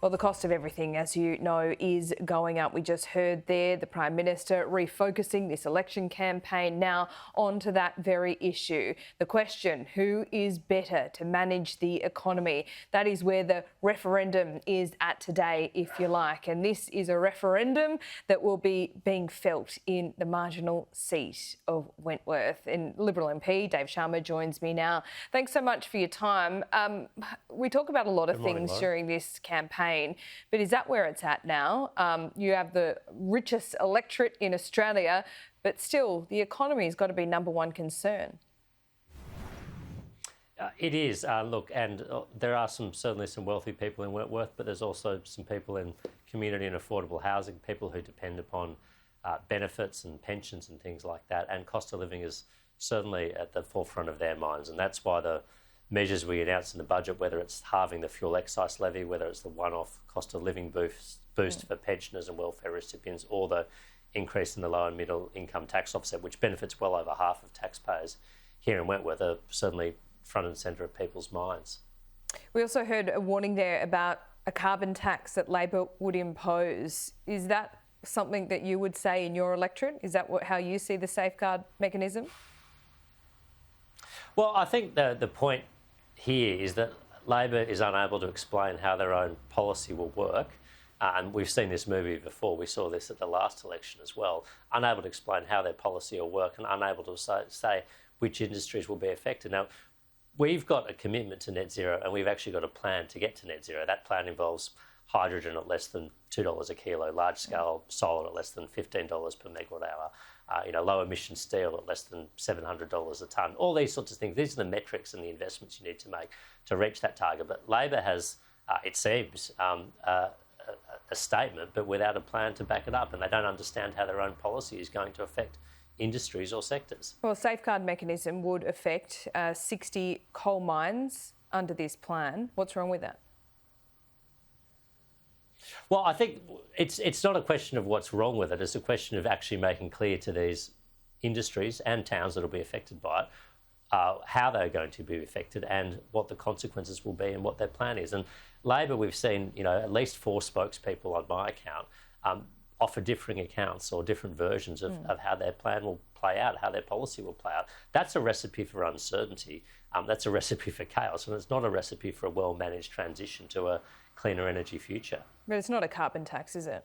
Well, the cost of everything, as you know, is going up. We just heard there the Prime Minister refocusing this election campaign now onto that very issue. The question, who is better to manage the economy? That is where the referendum is at today, if you like. And this is a referendum that will be being felt in the marginal seat of Wentworth. And Liberal MP Dave Sharma joins me now. Thanks so much for your time. We talk about a lot of things during this campaign, but is that where it's at now? You have the richest electorate in Australia, but still the economy has got to be number one concern. It is. Look, and there are certainly some wealthy people in Wentworth, but there's also some people in community and affordable housing, people who depend upon benefits and pensions and things like that. And cost of living is certainly at the forefront of their minds. And that's why the measures we announced in the budget, whether it's halving the fuel excise levy, whether it's the one-off cost of living boost for pensioners and welfare recipients, or the increase in the low and middle income tax offset, which benefits well over half of taxpayers here in Wentworth, are certainly front and centre of people's minds. We also heard a warning there about a carbon tax that Labor would impose. Is that something that you would say in your electorate? Is that how you see the safeguard mechanism? Well, I think the point here is that Labor is unable to explain how their own policy will work. And we've seen this movie before. We saw this at the last election as well. Unable to explain how their policy will work and unable to say which industries will be affected. Now, we've got a commitment to net zero and we've actually got a plan to get to net zero. That plan involves hydrogen at less than $2 a kilo, large-scale solar at less than $15 per megawatt hour, low emission steel at less than $700 a tonne, all these sorts of things. These are the metrics and the investments you need to make to reach that target. But Labor has, it seems, a statement, but without a plan to back it up, and they don't understand how their own policy is going to affect industries or sectors. Well, a safeguard mechanism would affect 60 coal mines under this plan. What's wrong with that? Well, I think it's not a question of what's wrong with it. It's a question of actually making clear to these industries and towns that will be affected by it how they're going to be affected and what the consequences will be and what their plan is. And Labor, we've seen, at least 4 spokespeople on my account offer differing accounts or different versions of how their plan will play out, how their policy will play out. That's a recipe for uncertainty. That's a recipe for chaos, and it's not a recipe for a well-managed transition to a cleaner energy future. But it's not a carbon tax, is it?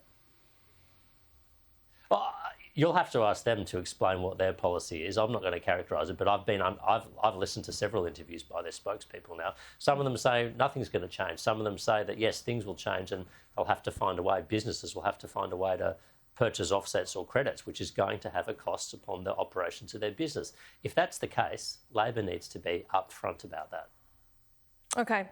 Well, you'll have to ask them to explain what their policy is. I'm not going to characterise it, but I've listened to several interviews by their spokespeople now. Some of them say nothing's going to change. Some of them say that yes, things will change, and they'll have to find a way. Businesses will have to find a way to purchase offsets or credits, which is going to have a cost upon the operations of their business. If that's the case, Labor needs to be upfront about that. Okay,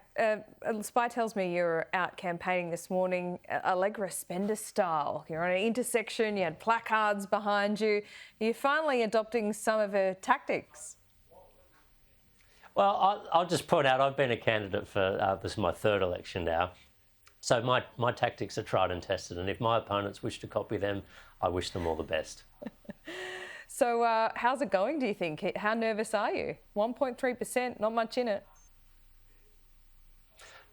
Spy tells me you're out campaigning this morning, Allegra Spender style. You're on an intersection, you had placards behind you. You're finally adopting some of her tactics. Well, I'll just point out I've been a candidate for, this is my 3rd election now. So my tactics are tried and tested, and if my opponents wish to copy them, I wish them all the best. So how's it going, do you think? How nervous are you? 1.3%, not much in it.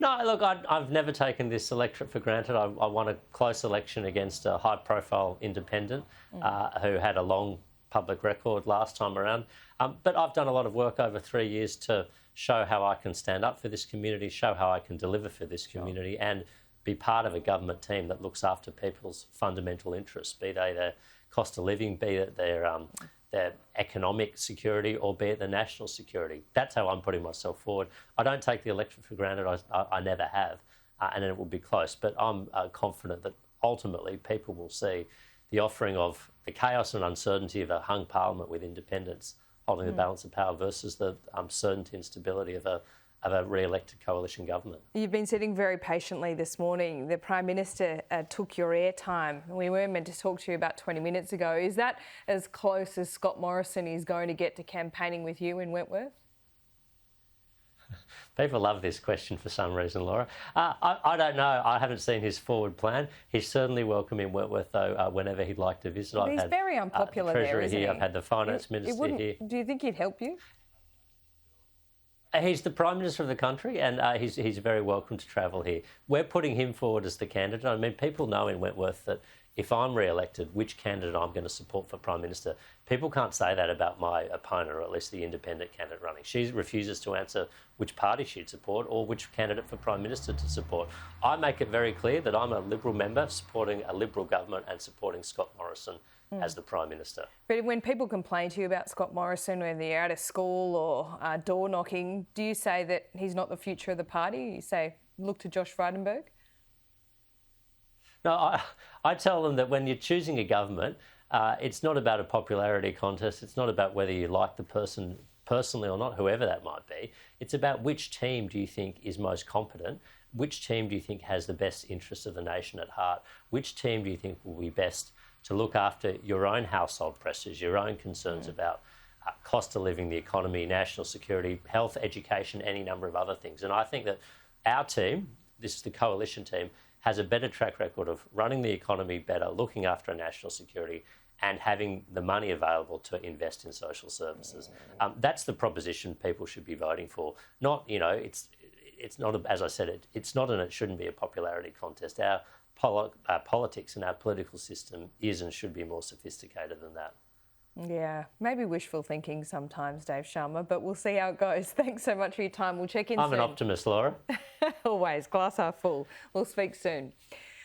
No, look, I've never taken this electorate for granted. I won a close election against a high-profile independent who had a long public record last time around. But I've done a lot of work over 3 years to show how I can stand up for this community, show how I can deliver for this community, and be part of a government team that looks after people's fundamental interests, be they their cost of living, be it their economic security, or be it the national security. That's how I'm putting myself forward. I don't take the electorate for granted. I never have, and it will be close. But I'm confident that ultimately people will see the offering of the chaos and uncertainty of a hung parliament with independents holding the balance of power versus the certainty and stability of a re-elected coalition government. You've been sitting very patiently this morning. The Prime Minister took your airtime. We were meant to talk to you about 20 minutes ago. Is that as close as Scott Morrison is going to get to campaigning with you in Wentworth? People love this question for some reason, Laura. I don't know. I haven't seen his forward plan. He's certainly welcome in Wentworth, though, whenever he'd like to visit. He's very unpopular the Treasurer there, isn't here. he? I've had the Finance Minister here. Do you think he'd help you? He's the Prime Minister of the country, and he's very welcome to travel here. We're putting him forward as the candidate. I mean, people know in Wentworth that if I'm re-elected, which candidate I'm going to support for Prime Minister. People can't say that about my opponent, or at least the independent candidate running. She refuses to answer which party she'd support or which candidate for Prime Minister to support. I make it very clear that I'm a Liberal member supporting a Liberal government and supporting Scott Morrison as the Prime Minister. But when people complain to you about Scott Morrison when they're out of school or door knocking, do you say that he's not the future of the party? You say, look to Josh Frydenberg? No, I tell them that when you're choosing a government, it's not about a popularity contest. It's not about whether you like the person personally or not, whoever that might be. It's about which team do you think is most competent? Which team do you think has the best interests of the nation at heart? Which team do you think will be best to look after your own household pressures, your own concerns about cost of living, the economy, national security, health, education, any number of other things? And I think that our team, this is the coalition team, has a better track record of running the economy better, looking after national security, and having the money available to invest in social services. That's the proposition people should be voting for. Not, it's not, as I said, it's not and it shouldn't be a popularity contest. Our politics and our political system is and should be more sophisticated than that. Yeah, maybe wishful thinking sometimes, Dave Sharma, but we'll see how it goes. Thanks so much for your time. We'll check in soon. I'm an optimist, Laura. Always, glass half full. We'll speak soon.